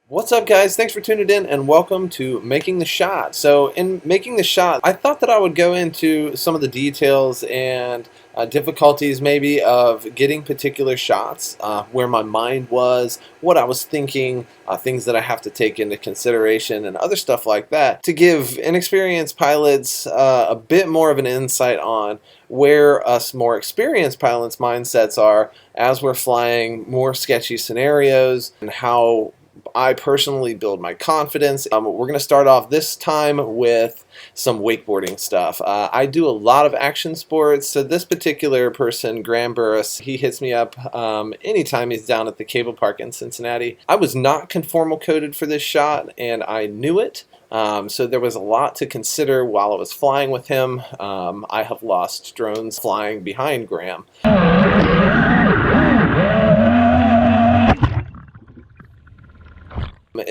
What's up, guys? Thanks for tuning in and welcome to Making the Shot. So in Making the Shot, I thought that I would go into some of the details and difficulties maybe of getting particular shots, where my mind was, what I was thinking, things that I have to take into consideration and other stuff like that to give inexperienced pilots a bit more of an insight on where us more experienced pilots' mindsets are as we're flying more sketchy scenarios and how I personally build my confidence. We're going to start off this time with some wakeboarding stuff. I do a lot of action sports, so this particular person, Graeme Burress, he hits me up anytime he's down at the cable park in Cincinnati. I was not conformal coded for this shot, and I knew it. So there was a lot to consider while I was flying with him. I have lost drones flying behind Graeme.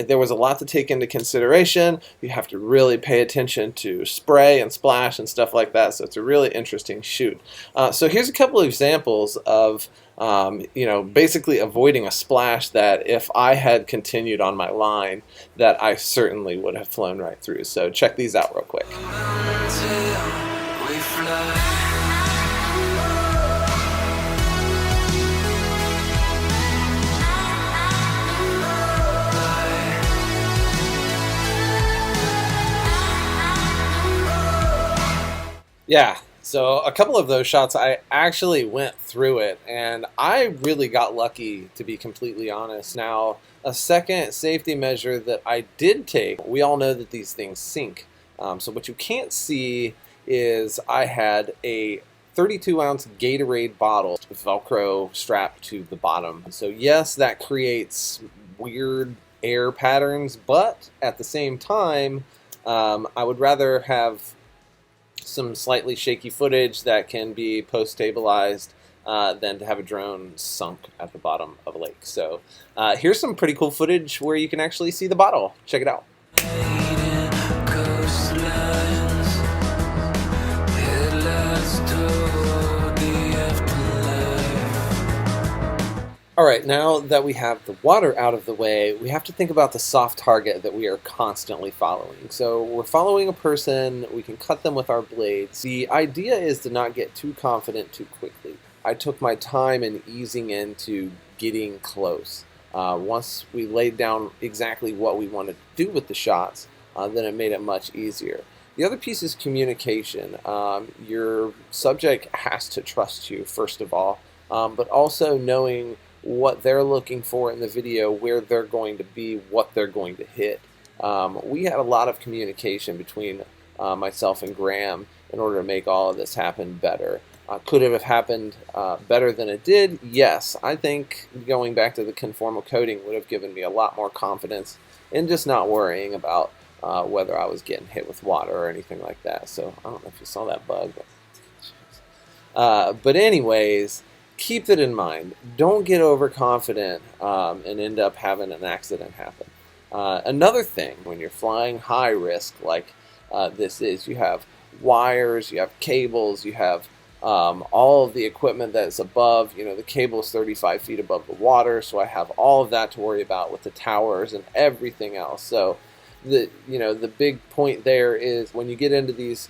There was a lot to take into consideration. You have to really pay attention to spray and splash and stuff like that, so it's a really interesting shoot. So here's a couple of examples of basically avoiding a splash that if I had continued on my line that I certainly would have flown right through. So check these out real quick. Yeah, so a couple of those shots I actually went through it, and I really got lucky, to be completely honest. Now, a second safety measure that I did take, we all know that these things sink. So what you can't see is I had a 32-ounce Gatorade bottle, Velcro strapped to the bottom. So yes, that creates weird air patterns, but at the same time, I would rather have some slightly shaky footage that can be post-stabilized than to have a drone sunk at the bottom of a lake. So here's some pretty cool footage where you can actually see the bottle. Check it out. Alright, now that we have the water out of the way, we have to think about the soft target that we are constantly following. So we're following a person, we can cut them with our blades. The idea is to not get too confident too quickly. I took my time in easing into getting close. Once we laid down exactly what we wanted to do with the shots, then it made it much easier. The other piece is communication. Your subject has to trust you, first of all, but also knowing what they're looking for in the video, where they're going to be, what they're going to hit. We had a lot of communication between myself and Graeme in order to make all of this happen better. Could it have happened better than it did? Yes. I think going back to the conformal coding would have given me a lot more confidence in just not worrying about whether I was getting hit with water or anything like that. So I don't know if you saw that bug. But anyways, keep that in mind. Don't get overconfident and end up having an accident happen. Another thing, when you're flying high risk like this is, you have wires, you have cables, you have all of the equipment that's above. The cable is 35 feet above the water, so I have all of that to worry about with the towers and everything else. So the big point there is when you get into these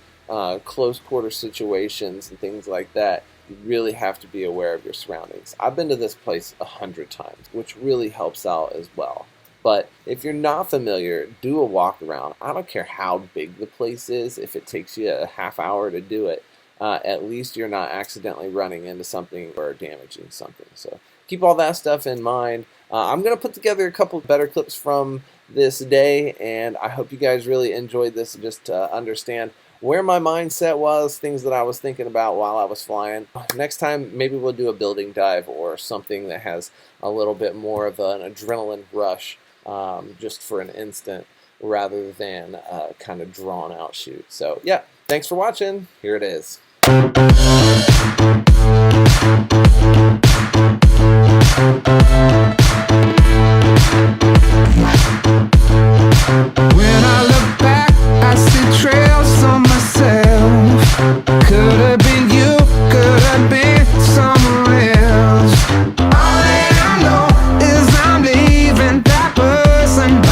close quarter situations and things like that, you really have to be aware of your surroundings. I've been to this place 100 times, which really helps out as well. But if you're not familiar, do a walk around. I don't care how big the place is. If it takes you a half hour to do it, at least you're not accidentally running into something or damaging something. So keep all that stuff in mind. I'm going to put together a couple better clips from this day, and I hope you guys really enjoyed this just to understand where my mindset was, things that I was thinking about while I was flying. Next time, maybe we'll do a building dive or something that has a little bit more of an adrenaline rush just for an instant rather than a kind of drawn out shoot. So yeah, thanks for watching. Here it is. When I look back, I see trails on myself. Could have been you, could have been someone else. All that I know is I'm leaving that person.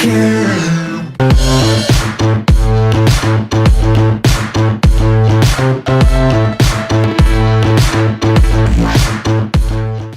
can